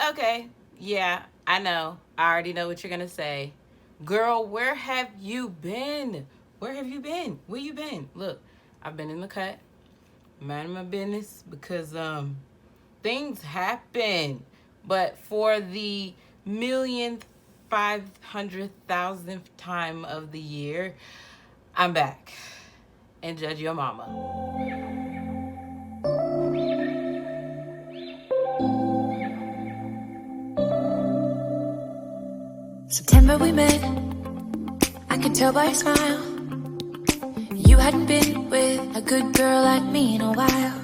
Okay, yeah, I know. I already know what you're gonna say. Girl, where have you been? Where have you been? Where you been? Look, I've been in the cut, minding my business because things happen. But for the 1,500,000th time of the year, I'm back. And judge your mama. September we met, I could tell by your smile. You hadn't been with a good girl like me in a while.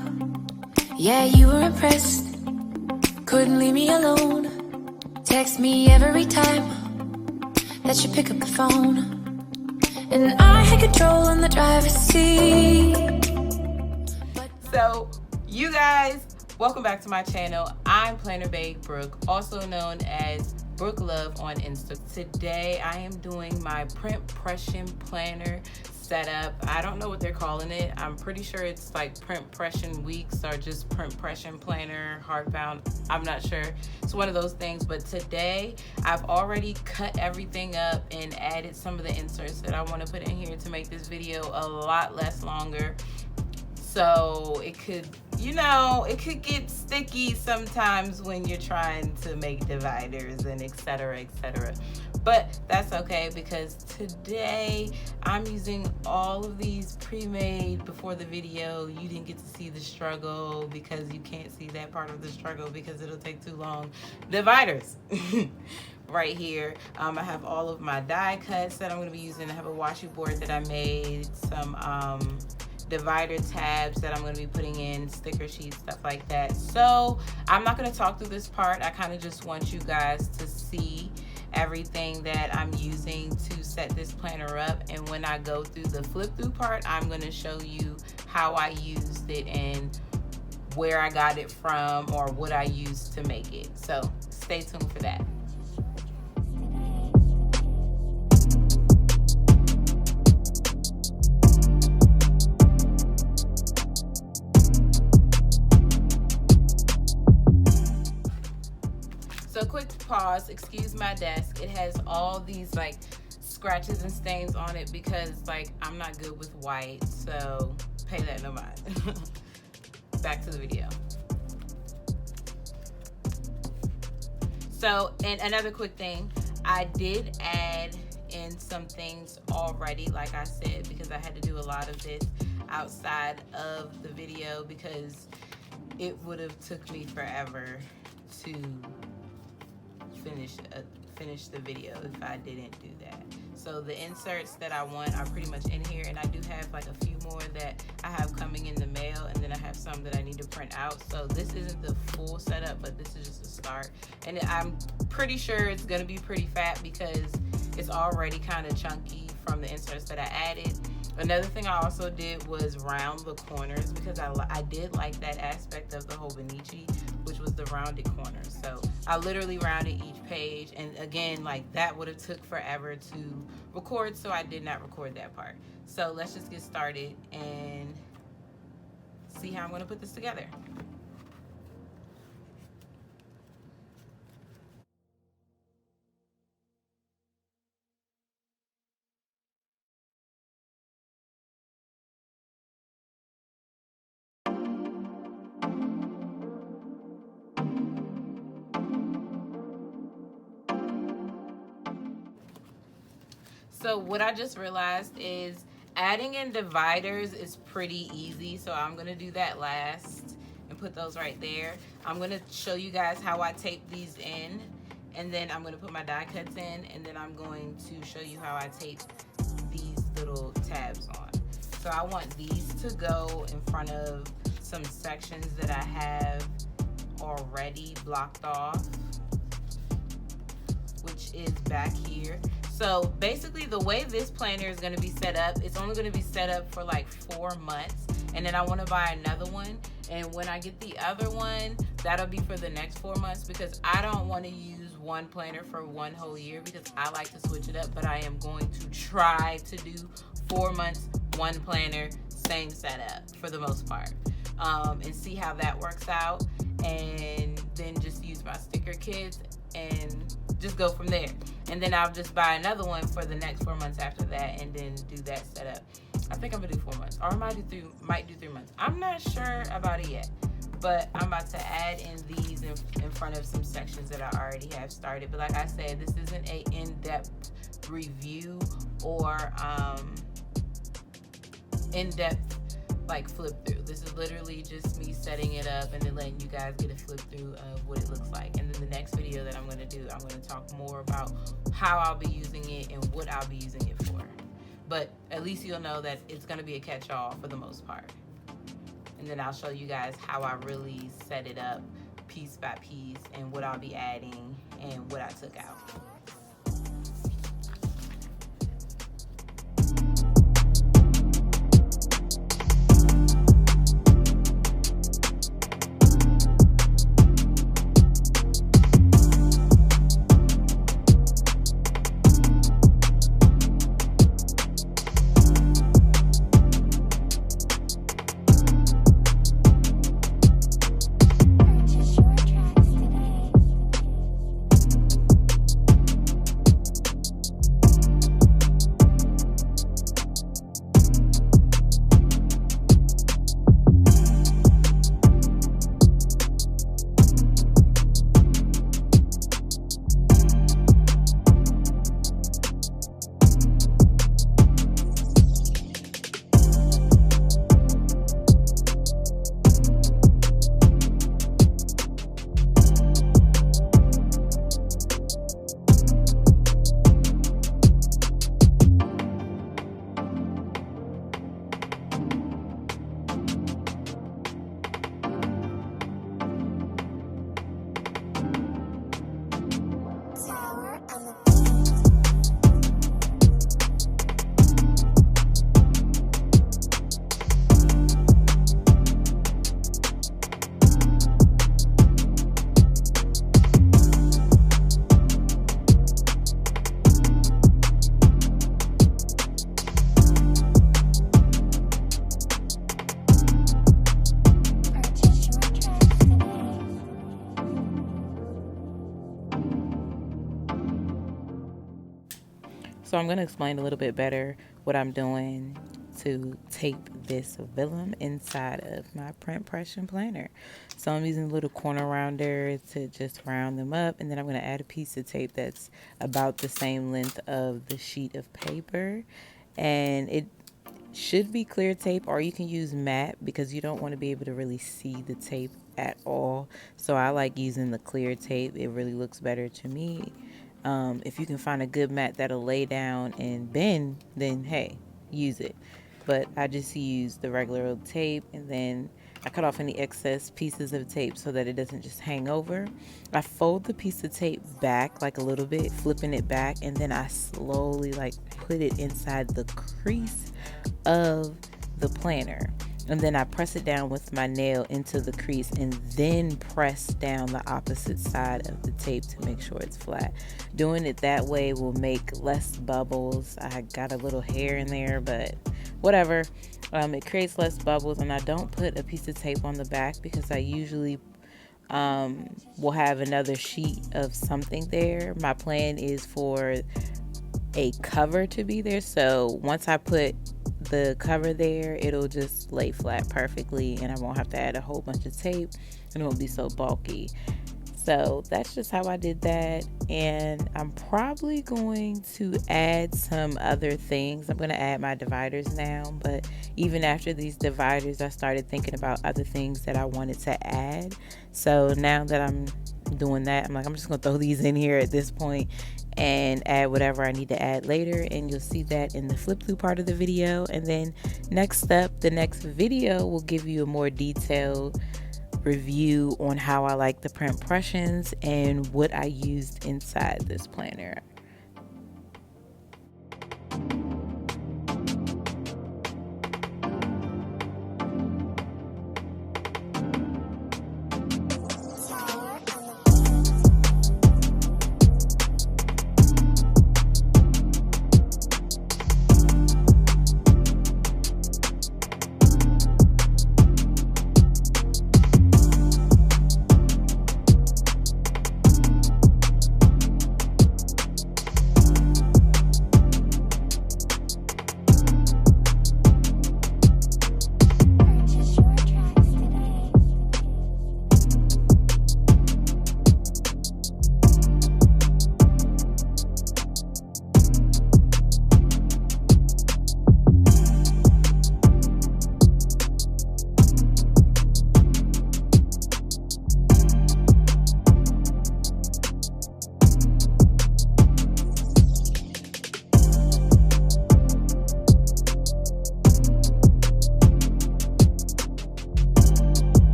Yeah, you were impressed, couldn't leave me alone. Text me every time that you pick up the phone. And I had control in the driver's seat. So, you guys, welcome back to my channel. I'm Planner Babe Brooke, also known as Brooke Love on Insta. Today, I am doing my print Pression planner setup. I don't know what they're calling it. I'm pretty sure it's like print Pression weeks or just print Pression planner, hardbound. I'm not sure. It's one of those things. But today, I've already cut everything up and added some of the inserts that I want to put in here to make this video a lot less longer. So it could, it could get sticky sometimes when you're trying to make dividers and etc, etc. But that's okay because today I'm using all of these pre-made before the video. You didn't get to see the struggle because you can't see that part of the struggle because it'll take too long. Dividers. Right here. I have all of my die cuts that I'm going to be using. I have a washi board that I made, some divider tabs that I'm going to be putting in, sticker sheets, stuff like that. So I'm not going to talk through this part. I kind of just want you guys to see everything that I'm using to set this planner up, and when I go through the flip through part, I'm going to show you how I used it and where I got it from or what I used to make it. So stay tuned for that. So quick pause, excuse my desk. It has all these like scratches and stains on it because like I'm not good with white, so pay that no mind. Back to the video. So, and another quick thing, I did add in some things already, like I said, because I had to do a lot of this outside of the video because it would have took me forever to finish the video if I didn't do that. So the inserts that I want are pretty much in here, and I do have like a few more that I have coming in the mail, and then I have some that I need to print out. So this isn't the full setup, but this is just a start, and I'm pretty sure it's gonna be pretty fat because it's already kind of chunky from the inserts that I added. Another thing I also did was round the corners because I did like that aspect of the Hobonichi, which was the rounded corners. So I literally rounded each page, and again, like that would have took forever to record, so I did not record that part. So let's just get started and see how I'm going to put this together. So what I just realized is adding in dividers is pretty easy, so I'm going to do that last and put those right there. I'm going to show you guys how I tape these in, and then I'm going to put my die cuts in, and then I'm going to show you how I tape these little tabs on. So I want these to go in front of some sections that I have already blocked off, which is back here. So basically the way this planner is going to be set up, it's only going to be set up for like 4 months, and then I want to buy another one, and when I get the other one, that'll be for the next 4 months because I don't want to use one planner for one whole year because I like to switch it up, but I am going to try to do 4 months, one planner, same setup for the most part, and see how that works out, and then just use my sticker kids and just go from there. And then I'll just buy another one for the next 4 months after that, and then do that setup. I think I'm gonna do 4 months, or I might do 3 months. I'm not sure about it yet, but I'm about to add in these in front of some sections that I already have started. But like I said, this isn't a in-depth review or in-depth like flip through. This is literally just me setting it up and then letting you guys get a flip through of what it looks like. And then the next video that I'm going to do, I'm going to talk more about how I'll be using it and what I'll be using it for. But at least you'll know that it's going to be a catch-all for the most part. And then I'll show you guys how I really set it up piece by piece and what I'll be adding and what I took out. So I'm going to explain a little bit better what I'm doing to tape this vellum inside of my print Pression planner. So I'm using a little corner rounder to just round them up, and then I'm going to add a piece of tape that's about the same length of the sheet of paper, and it should be clear tape, or you can use matte because you don't want to be able to really see the tape at all. So I like using the clear tape. It really looks better to me. If you can find a good mat that'll lay down and bend, then hey, use it. But I just use the regular old tape, and then I cut off any excess pieces of tape so that it doesn't just hang over. I fold the piece of tape back like a little bit, flipping it back, and then I slowly like put it inside the crease of the planner. And then I press it down with my nail into the crease, and then press down the opposite side of the tape to make sure it's flat. Doing it that way will make less bubbles. I got a little hair in there, but whatever. It creates less bubbles, and I don't put a piece of tape on the back because I usually will have another sheet of something there. My plan is for a cover to be there, so once I put the cover there, it'll just lay flat perfectly, and I won't have to add a whole bunch of tape, and it won't be so bulky. So that's just how I did that, and I'm probably going to add some other things. I'm going to add my dividers now, but even after these dividers, I started thinking about other things that I wanted to add. So now that I'm doing that, I'm like, I'm just going to throw these in here at this point and add whatever I need to add later, and you'll see that in the flip through part of the video. And then next up, the next video will give you a more detailed review on how I like the print Pressions and what I used inside this planner.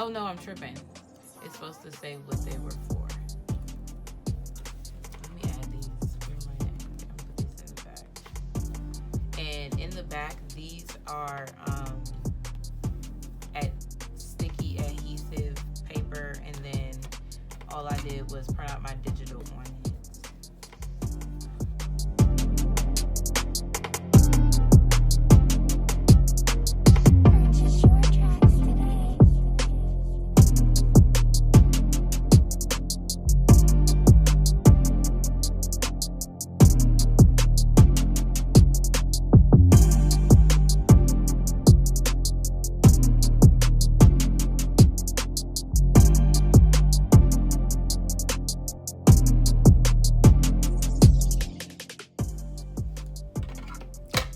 Oh no, I'm tripping. It's supposed to say what they were for. Let me add these. Where am I at? I'm gonna put these in the back. And in the back, these are at sticky adhesive paper, and then all I did was print out my digital ornaments.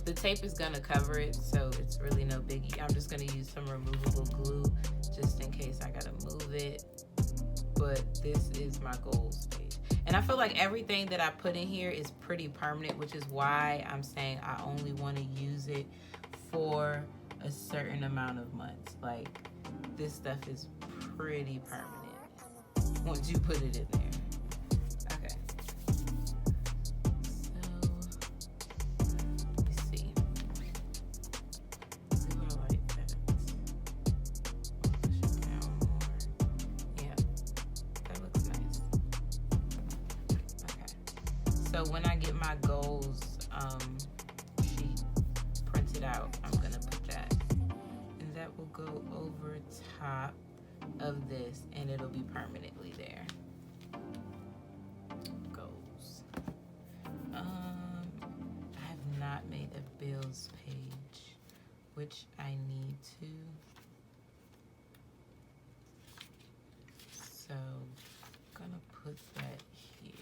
The tape is gonna cover it, so it's really no biggie. I'm just gonna use some removable glue just in case I gotta move it. But this is my goals page. And I feel like everything that I put in here is pretty permanent, which is why I'm saying I only wanna use it for a certain amount of months. Like, this stuff is pretty permanent once you put it in there. Okay. So when I get my goals sheet printed out, I'm gonna put that, and that will go over top of this, and it'll be permanently there. Goals. I have not made a bills page, which I need to. So I'm gonna put that here.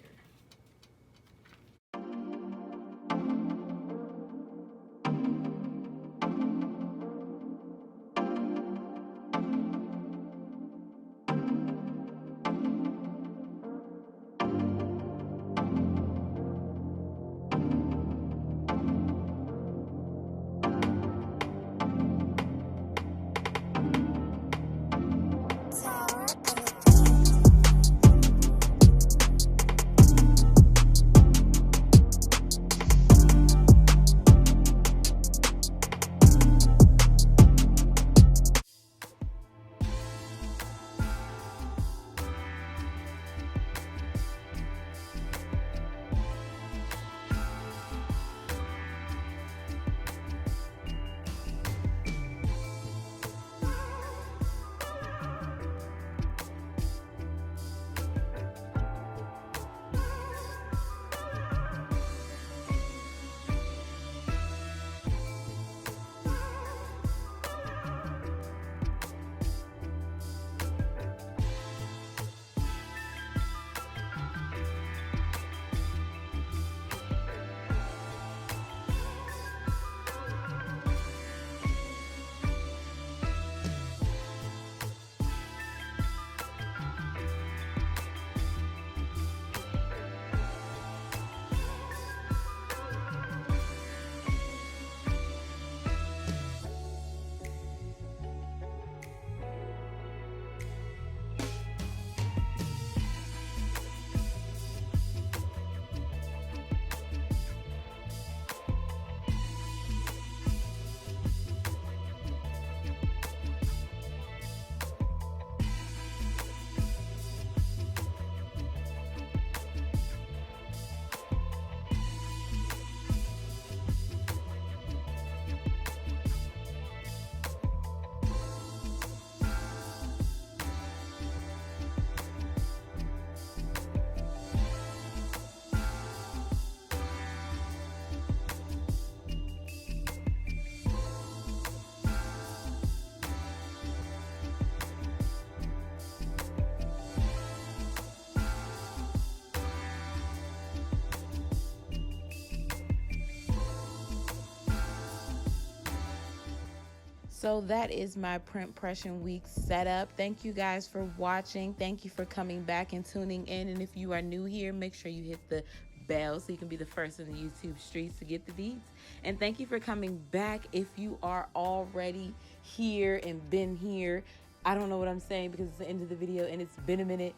So that is my Print Pression Week setup. Thank you guys for watching. Thank you for coming back and tuning in. And if you are new here, make sure you hit the bell so you can be the first in the YouTube streets to get the deets. And thank you for coming back. If you are already here and been here, I don't know what I'm saying because it's the end of the video and it's been a minute.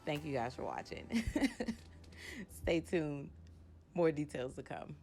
Thank you guys for watching. Stay tuned. More details to come.